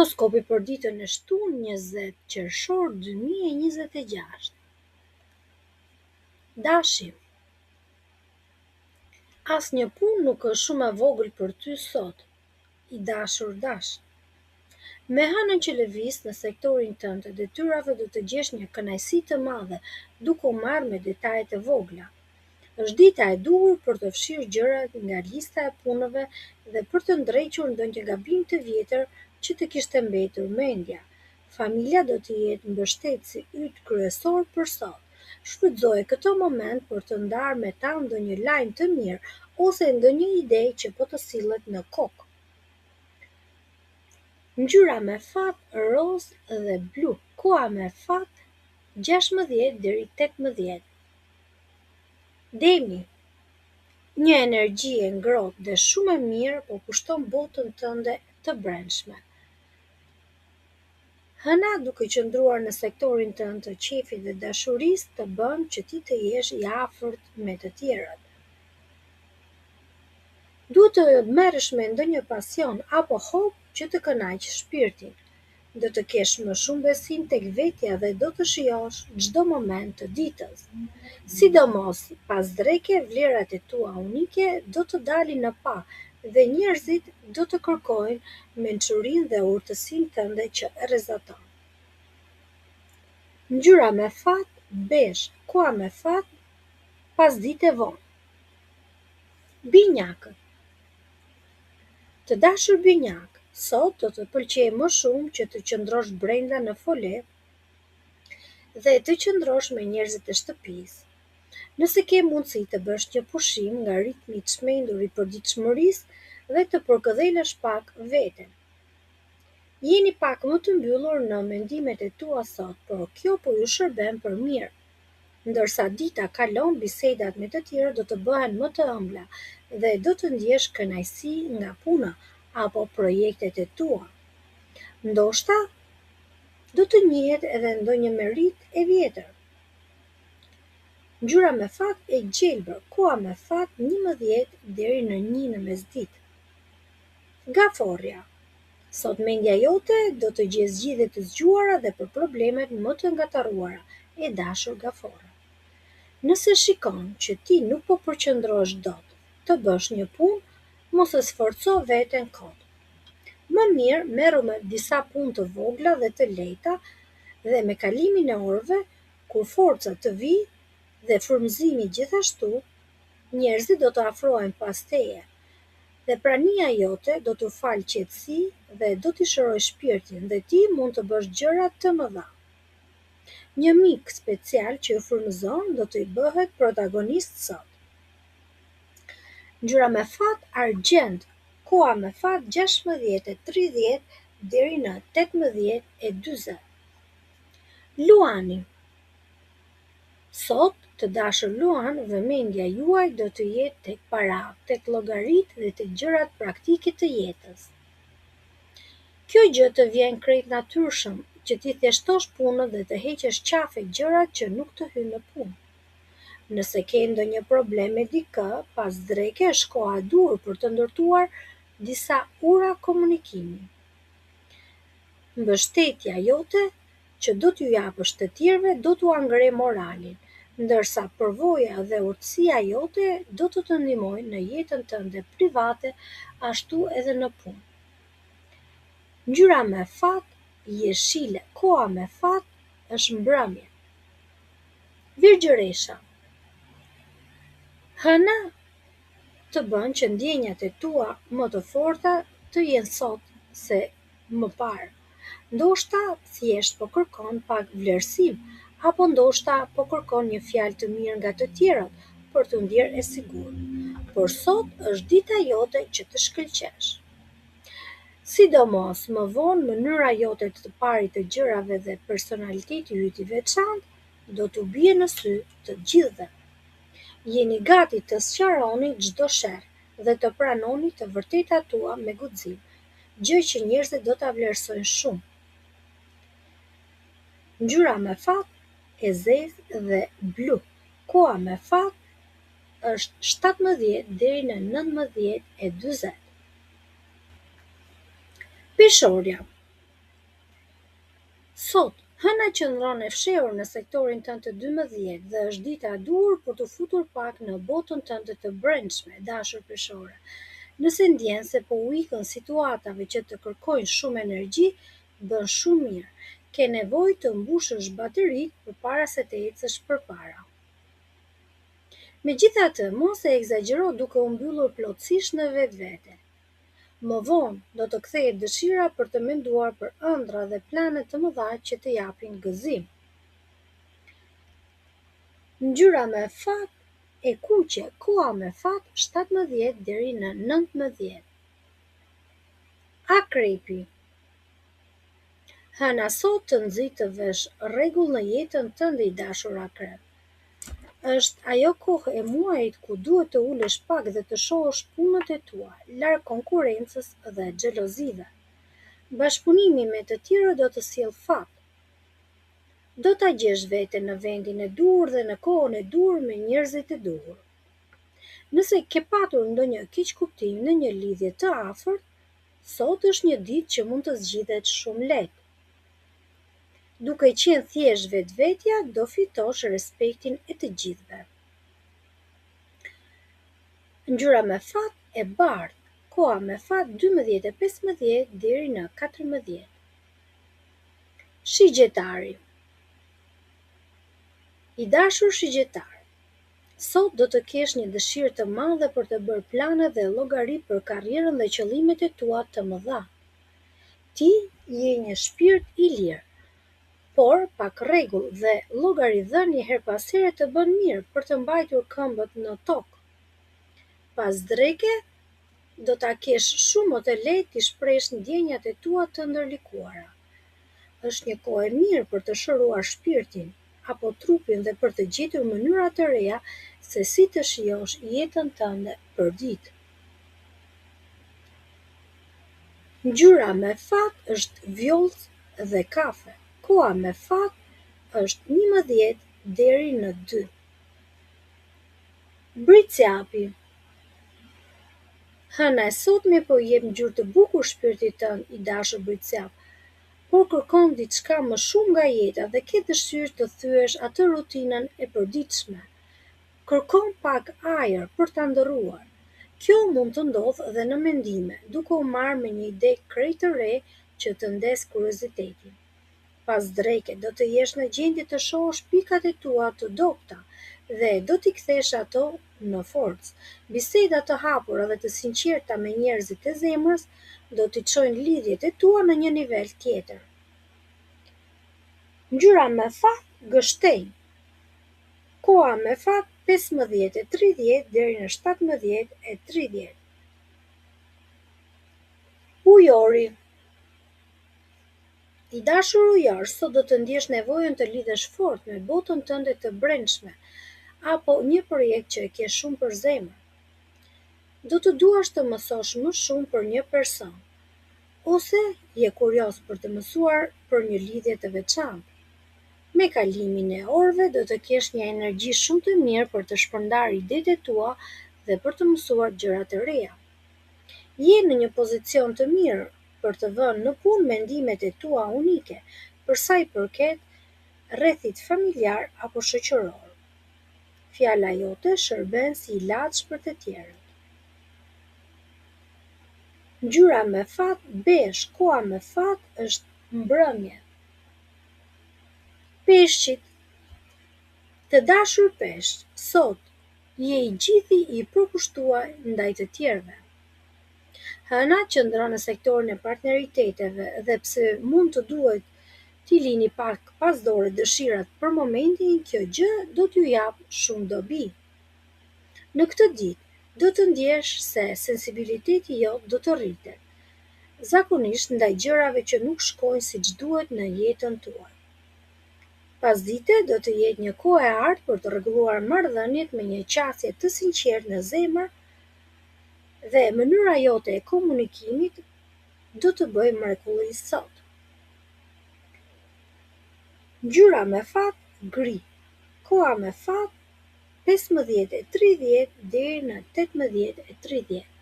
Horoskopi për ditën e shtunë 20 qershor 2026. Dashi. Asnjë punë nuk është shumë e vogël për ty sot, i dashur dash. Me hënën që lëviz në sektorin tënd të detyrave do të gjesh një kënaqësi të madhe duke u marrë me detajet e vogla. Është dita e duhur për të fshirë gjërat nga lista e punëve dhe për të ndrequr ndonjë gabim të vjetër që të kishte mbetur mendja. Familja do të jetë mbështetësi yt kryesor për sot. Shfrytzoje këto moment për të ndarë me ta ndonjë lajm të mirë ose ndonjë ide që po të sillet në kokë. Ngjyra me fat roz dhe blu, koha me fat 16 deri 18. Demi. Një energji e ngrohtë dhe shumë e mirë po kushton botën tënde të brendshme. Hëna duke qëndruar në sektorin tënd të qefit dhe dashurisë të bën që ti të jesh i afërt me të tjerët. Duhet të merresh me ndonjë pasion apo hobë që të kënaqë shpirtin. Do të kesh më shumë besim tek vetja dhe do të shijosh çdo moment të ditës. Sidomos pas dreke, vlerat e tua unike do të dalin në pa dhe njerëzit do të kërkojnë mençurinë dhe urtësinë tënde që rrezaton. Ngjyra me fat bezh, koha me fat pasdite vonë. Binjakët. Të dashur binjak, sot do të pëlqejë më shumë që të qëndrosh brenda në fole dhe të qëndrosh me njerëzit e shtëpisë. Nëse ke mundësi të bësh një pushim nga ritmi i çmendur i përditshmërisë dhe të përkëdhelësh pak veten. Jeni pak më të mbyllur në mendimet e tua sot, por kjo po ju shërben për mirë. Ndërsa dita kalon, bisedat me të tjerë do të bëhen më të ëmbla dhe do të ndjesh kënaqësi nga puna apo projektet e tua. Ndoshta do të njihet edhe ndonjë merit e vjetër. Ngjyra me fat e gjelbër, koha me fat 11 deri në 1 në mesditë. Gaforja. Sot mendja jote do të gjejë zgjidhje të zgjuara dhe për problemet më të ngatarruara, e dashur gafora. Nëse shikon që ti nuk po përqendrohesh dot të bësh një punë, mos e sforco veten kot. Më mirë merru me disa punë të vogla dhe të lehta dhe me kalimin e orëve, kur forca të vijë dhe frymëzimi gjithashtu, njerëzit do të afrohen pas teje dhe prania jote do t'u falë qetësi dhe do t'i shërojë shpirtin dhe ti mund të bësh gjëra të mëdha. Një mik special që ju frymëzon do të bëhet protagonist sot. Ngjyra me fat argjend, koha me fat 16:30 deri në 18:40. Luani. Sot, të dashur luan, vëmendja juaj do të jetë tek paratë, tek llogaritë dhe tek gjërat praktike të jetës. Kjo gjë të vjen krejt natyrshëm që ti thjeshtosh punën dhe të heqësh qafe gjërat që nuk të hyjnë në punë. Nëse ke ndonjë problem me dikë, pas dreke është koha e duhur për të ndërtuar disa ura komunikimi. Mbështetja jote që do t'ju japësh të tjerëve do t'u ngre moralin, ndërsa përvoja dhe urtësia jote do të të ndihmojnë në jetën tënde private, ashtu edhe në punë. Ngjyra me fat jeshile, koha me fat është mbrëmje. Virgjëresha. Hëna të bën që ndjenjat e tua më të forta të jenë sot se më parë. Ndoshta thjesht po kërkon pak vlerësim, apo ndoshta po kërkon një fjalë të mirë nga të tjerët për të ndjerë e sigurt. Por sot është dita jote që të shkëlqesh. Sidomos më vonë mënyra jote të parit të gjërave dhe personaliteti yt i veçantë do t'u bie në sy të gjithëve. Jeni gati të sqaroni çdo sherr dhe të pranoni të vërtetat tua me guxim, gjë që njerëzit do ta vlerësojnë shumë. Ngjyra me fat e zezë dhe blu, koha me fat është 17 deri në 19:40. Peshorja. qëndron e fshehur në sektorin tënd të 12 dhe është dita e duhur për të futur pak në botën tënde të brendshme, dashur peshore. Nëse ndjen se po u ikën situatave që të kërkojnë shumë energji, bën shumë mirë. Ke nevojë të mbushësh bateritë përpara se të ecësh përpara. Megjithatë, mos e egzagjero duke u mbyllur plotësisht në vetvete. Më vonë do të kthehet dëshira për të menduar për ëndra dhe plane të mëdha që të japin gëzim. Ngjyra me fat e kuqe, koha me fat 17 deri në 19. Akrepi. Hëna sot të nxit të vesh rregull në jetën tënde, i dashur akrep. Është ajo kohë e muajit ku duhet të ulesh pak dhe të shohësh punët e tua, larg konkurrencës dhe xhelozive. Bashkëpunimi me të tjerë do të sjellë fat. Do ta gjesh veten në vendin e duhur dhe në kohën e duhur me njerëzit e duhur. Nëse ke patur ndonjë keqkuptim në një lidhje të afërt, sot është një ditë që mund të zgjidhet shumë lehtë. Duke qenë thjesht vetvetja, do fitosh respektin e të gjithëve. Ngjyra me fat e bardhë, koha me fat 12:15 deri në 14. Shigjetari. I dashur shigjetar, sot do të kesh një dëshirë të madhe për të bërë plane dhe llogari për karrierën dhe qëllimet e tua të mëdha. Ti je një shpirt i lirë, por pak rregull dhe llogaridhënie her pas here të bën mirë për të mbajtur këmbët në tokë. Pas dreke, do ta kesh shumë më të lehtë të shprehësh ndjenjat e tua të ndërlikuara. Është një kohë e mirë për të shëruar shpirtin apo trupin dhe për të gjetur mënyra të reja se si të shijosh jetën tënde për ditë. Ngjyra me fat është vjollc dhe kafe. Koha me fat është 11 deri në 2. Bricjapi. Hëna e sotme po jep ngjyrë të bukur shpirtit tënd, i dashur bricjap, por kërkon diçka më shumë nga jeta dhe ke dëshirë të thyesh atë rutinën e përditshme. Kërkon pak ajër për ta ndërruar. Kjo mund të ndodhë edhe në mendime, duke u marrë me një ide krejt të re që të ndes kuriozitetin. Pas dreke do të jesh në gjendje të shohësh pikat e tua të dobta dhe do t'i kthesh ato në forcë. Biseda të hapura dhe të sinqerta me njerëzit e zemrës do t'i çojnë lidhjet e tua në një nivel tjetër. Ngjyra me fat gështenj. Koha me fat 15:30 deri në 17:30. Ujori. I dashur ujor, sot do të ndjesh nevojën të lidhesh fort me botën tënde të brendshme apo një projekt që e ke shumë për zemër. Do të duash të mësosh më shumë për një person, ose je kurioz për të mësuar për një lidhje të veçantë. Me kalimin e orëve do të kesh një energji shumë të mirë për të shpërndarë idetë e tua dhe për të mësuar gjëra të reja. Je në një pozicion të mirë për të vënë në punë mendimet e tua unike, për sa i përket rrethit familjar apo shoqëror. Fjala jote shërben si ilaç për të tjerët. Ngjyra me fat bezh, koha me fat është mbrëmje. Peshqit. Të dashur peshq, sot je i gjithi i përkushtuar ndaj të tjerëve. Hëna qëndron në sektorin e partneriteteve dhe pse mund të duhet t'i lini pak pasdore dëshirat për momentin, kjo gjë do t'ju jap shumë dobi. Në këtë ditë do të ndjesh se sensibiliteti jot do të rritet, zakonisht ndaj gjërave që nuk shkojnë siç duhet në jetën tuaj. Pasdite do të jetë një kohë e artë për të rregulluar marrëdhëniet me një qasje të sinqertë në zemër dhe mënyra jote e komunikimit do të bëjë mrekulli sot. Ngjyra me fat gri. Koha me fat 15:30 deri në 18:30.